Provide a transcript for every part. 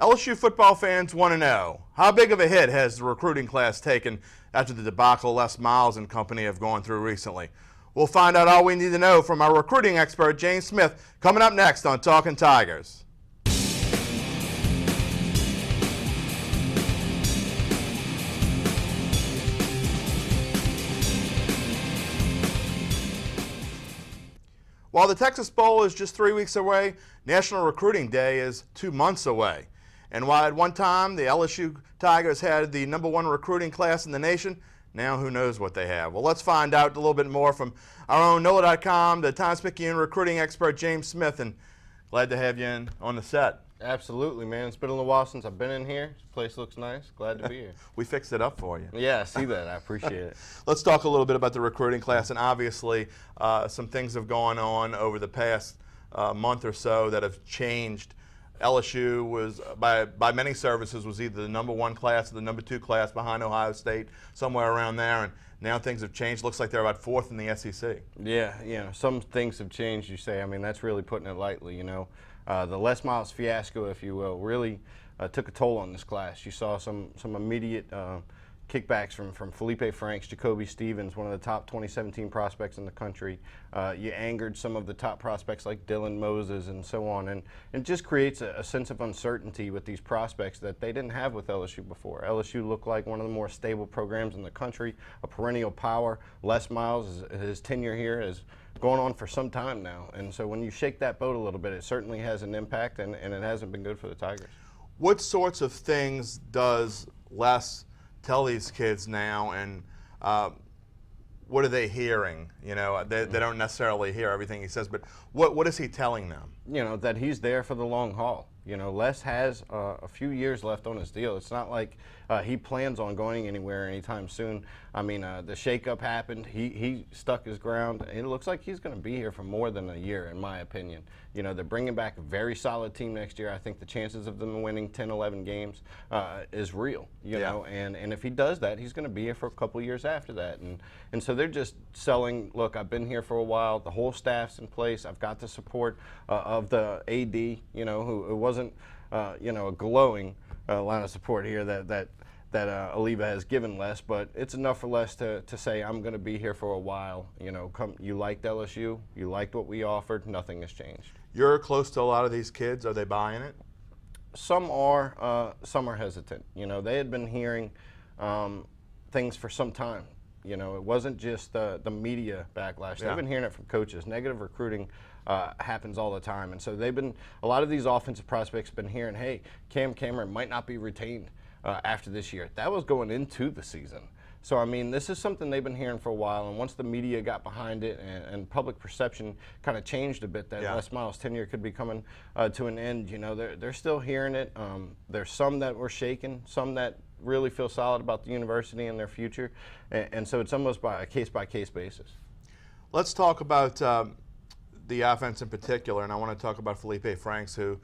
LSU football fans want to know, how big of a hit has the recruiting class taken after the debacle Les Miles and company have gone through recently? We'll find out all we need to know from our recruiting expert, James Smith, coming up next on Talkin Tigers. While the Texas Bowl is just 3 weeks away, National Recruiting Day is 2 months away. And while at one time the LSU Tigers had the #1 recruiting class in the nation, now who knows what they have. Well, let's find out a little bit more from our own NOLA.com, the Times-Picayune recruiting expert, James Smith, and glad to have you on the set. Absolutely, man. It's been a little while since I've been in here. This place looks nice. Glad to be here. We fixed it up for you. Yeah, I see that. I appreciate it. Let's talk a little bit about the recruiting class, and obviously some things have gone on over the past month or so that have changed. LSU was, by many services, was either the #1 class or the #2 class behind Ohio State, somewhere around there, and now things have changed. Looks like they're about 4th in the SEC. Yeah, some things have changed, you say. I mean, that's really putting it lightly, you know. The Les Miles fiasco, if you will, really took a toll on this class. You saw some immediate kickbacks from Felipe Franks, Jacoby Stevens, one of the top 2017 prospects in the country. You angered some of the top prospects like Dylan Moses and so on. And it just creates a sense of uncertainty with these prospects that they didn't have with LSU before. LSU looked like one of the more stable programs in the country, a perennial power. Les Miles, his tenure here is going on for some time now. And so when you shake that boat a little bit, it certainly has an impact, and it hasn't been good for the Tigers. What sorts of things does Les tell these kids now, and what are they hearing? You know, they don't necessarily hear everything he says, but what is he telling them? You know, that he's there for the long haul. You know, Les has a few years left on his deal. It's not like he plans on going anywhere anytime soon. I mean, the shakeup happened. He stuck his ground. It looks like he's going to be here for more than a year, in my opinion. You know, they're bringing back a very solid team next year. I think the chances of them winning 10, 11 games is real, you know. And if he does that, he's going to be here for a couple years after that. And so they're just selling, look, I've been here for a while. The whole staff's in place. I've got the support of the AD, you know, who wasn't, you know, a glowing line of support here that Oliva has given Les, but it's enough for Les to say, I'm going to be here for a while. You know, you liked LSU, you liked what we offered, nothing has changed. You're close to a lot of these kids. Are they buying it? Some are hesitant. You know, they had been hearing things for some time. You know, it wasn't just the media backlash. They've been hearing it from coaches. Negative recruiting happens all the time. And so a lot of these offensive prospects have been hearing, hey, Cam Cameron might not be retained after this year. That was going into the season. So, I mean, this is something they've been hearing for a while, and once the media got behind it and public perception kind of changed a bit that Les Miles' tenure could be coming to an end, you know, they're still hearing it. There's some that were shaken, some that really feel solid about the university and their future, and so it's almost by a case-by-case basis. Let's talk about the offense in particular, and I want to talk about Felipe Franks, who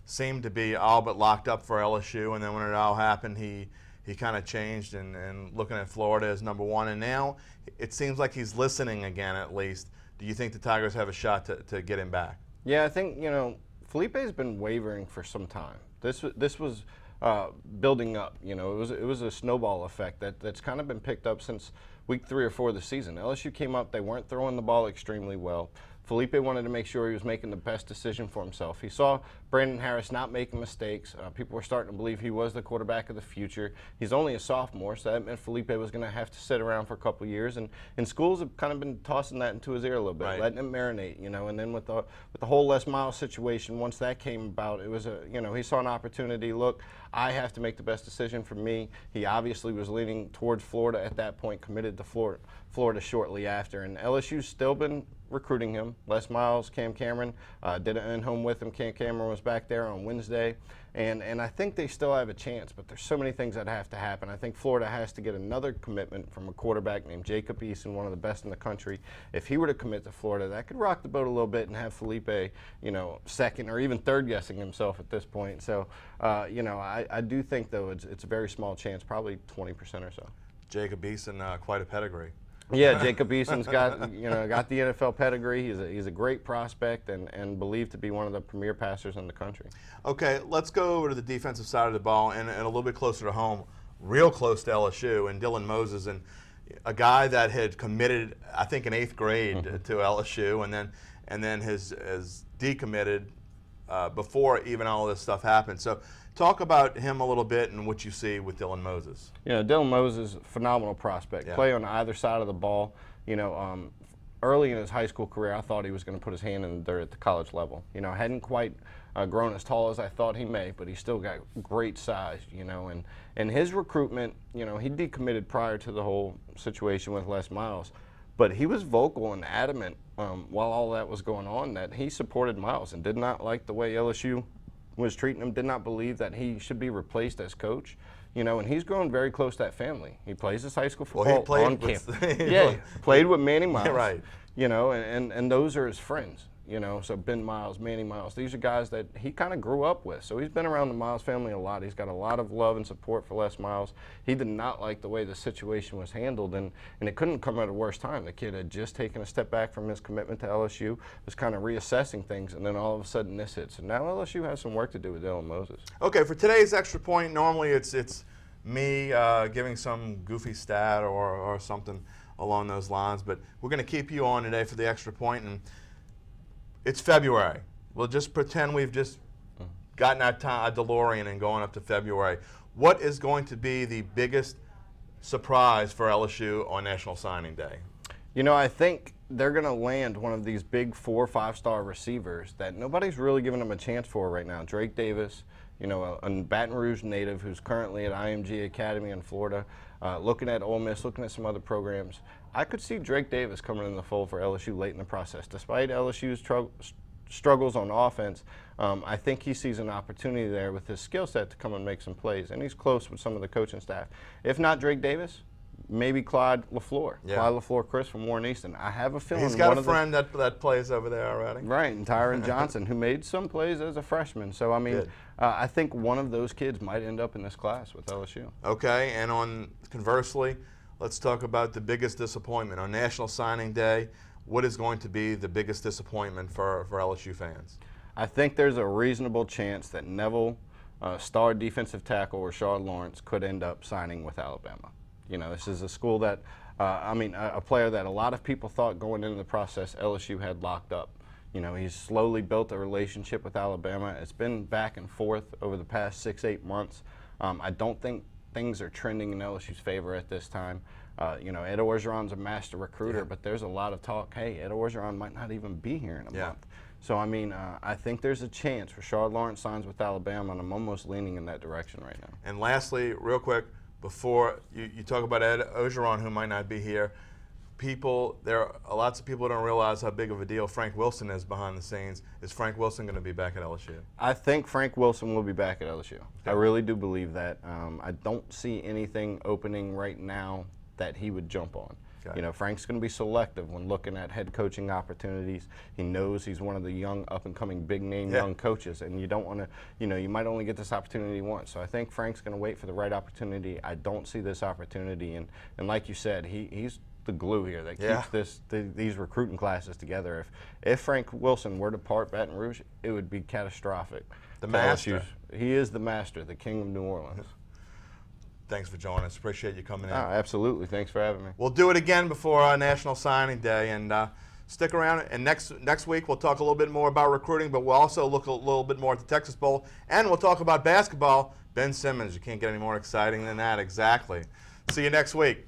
seemed to be all but locked up for LSU, and then when it all happened, he kind of changed and looking at Florida as #1, and now it seems like he's listening again, at least. Do you think the Tigers have a shot to get him back? Yeah, I think, you know, Felipe's been wavering for some time. This was building up. You know, it was a snowball effect that's kind of been picked up since week 3 or 4 of the season. LSU came up, they weren't throwing the ball extremely well. Felipe wanted to make sure he was making the best decision for himself. He saw Brandon Harris not making mistakes. People were starting to believe he was the quarterback of the future. He's only a sophomore, so that meant Felipe was going to have to sit around for a couple years. And schools have kind of been tossing that into his ear a little bit, letting him marinate, you know. And then with the whole Les Miles situation, once that came about, it was you know, he saw an opportunity. Look, I have to make the best decision for me. He obviously was leaning towards Florida at that point, committed to Florida shortly after. And LSU's still been recruiting him. Les Miles, Cam Cameron, did an in-home with him. Cam Cameron was back there on Wednesday. And I think they still have a chance, but there's so many things that have to happen. I think Florida has to get another commitment from a quarterback named Jacob Eason, one of the best in the country. If he were to commit to Florida, that could rock the boat a little bit and have Felipe, you know, second or even third guessing himself at this point. So, you know, I do think, though, it's a very small chance, probably 20% or so. Jacob Eason, quite a pedigree. Yeah, Jacob Eason's got got the NFL pedigree. He's a great prospect and believed to be one of the premier passers in the country. Okay, let's go over to the defensive side of the ball and a little bit closer to home, real close to LSU, and Dylan Moses, and a guy that had committed, I think, in 8th grade to LSU, and then has decommitted before even all this stuff happened. So talk about him a little bit and what you see with Dylan Moses. Dylan Moses, phenomenal prospect. Yeah. Play on either side of the ball. Early in his high school career, I thought he was going to put his hand in the dirt at the college level. Hadn't quite grown as tall as I thought he may, but he still got great size. And his recruitment, he decommitted prior to the whole situation with Les Miles, but he was vocal and adamant while all that was going on that he supported Miles and did not like the way LSU was treating him, did not believe that he should be replaced as coach. And he's grown very close to that family. He plays his high school football on campus. Played with Manny Miles. Right. And those are his friends. So Ben Miles, Manny Miles, these are guys that he kind of grew up with. So he's been around the Miles family a lot. He's got a lot of love and support for Les Miles. He did not like the way the situation was handled, and it couldn't come at a worse time. The kid had just taken a step back from his commitment to LSU, was kind of reassessing things, and then all of a sudden this hits. And now LSU has some work to do with Dylan Moses. Okay, for today's extra point, normally it's me giving some goofy stat or something along those lines, but we're going to keep you on today for the extra point, and it's February. We'll just pretend we've just gotten our DeLorean and going up to February. What is going to be the biggest surprise for LSU on National Signing Day? I think they're going to land one of these big 4 or 5-star receivers that nobody's really giving them a chance for right now. Drake Davis, a Baton Rouge native who's currently at IMG Academy in Florida, looking at Ole Miss, looking at some other programs. I could see Drake Davis coming in the fold for LSU late in the process. Despite LSU's struggles on offense, I think he sees an opportunity there with his skill set to come and make some plays, and he's close with some of the coaching staff. If not Drake Davis, maybe Clyde LaFleur. Yeah. Clyde LaFleur, Chris from Warren Easton. I have a feeling he's got a friend that plays over there already. Right, and Tyron Johnson, who made some plays as a freshman. So, I think one of those kids might end up in this class with LSU. Okay, and conversely, let's talk about the biggest disappointment. On National Signing Day, what is going to be the biggest disappointment for LSU fans? I think there's a reasonable chance that Neville, star defensive tackle Rashard Lawrence, could end up signing with Alabama. This is a school that, a player that a lot of people thought going into the process LSU had locked up. He's slowly built a relationship with Alabama. It's been back and forth over the past 6-8 months. I don't think things are trending in LSU's favor at this time. Ed Orgeron's a master recruiter, but there's a lot of talk, hey, Ed Orgeron might not even be here in a month. So, I think there's a chance Rashard Lawrence signs with Alabama, and I'm almost leaning in that direction right now. And lastly, real quick, before you talk about Ed Orgeron, who might not be here, there are lots of people who don't realize how big of a deal Frank Wilson is behind the scenes. Is Frank Wilson going to be back at LSU? I think Frank Wilson will be back at LSU. I really do believe that. I don't see anything opening right now that he would jump on. Okay. Frank's going to be selective when looking at head coaching opportunities. He knows he's one of the young, up-and-coming, big-name young coaches, and you don't want to, you might only get this opportunity once. So I think Frank's going to wait for the right opportunity. I don't see this opportunity, and like you said, he's the glue here that keeps these recruiting classes together. If Frank Wilson were to part Baton Rouge, it would be catastrophic. The master. He is the master, the king of New Orleans. Thanks for joining us. Appreciate you coming in. Absolutely. Thanks for having me. We'll do it again before National Signing Day, and stick around. And next week we'll talk a little bit more about recruiting, but we'll also look a little bit more at the Texas Bowl, and we'll talk about basketball. Ben Simmons, you can't get any more exciting than that. Exactly. See you next week.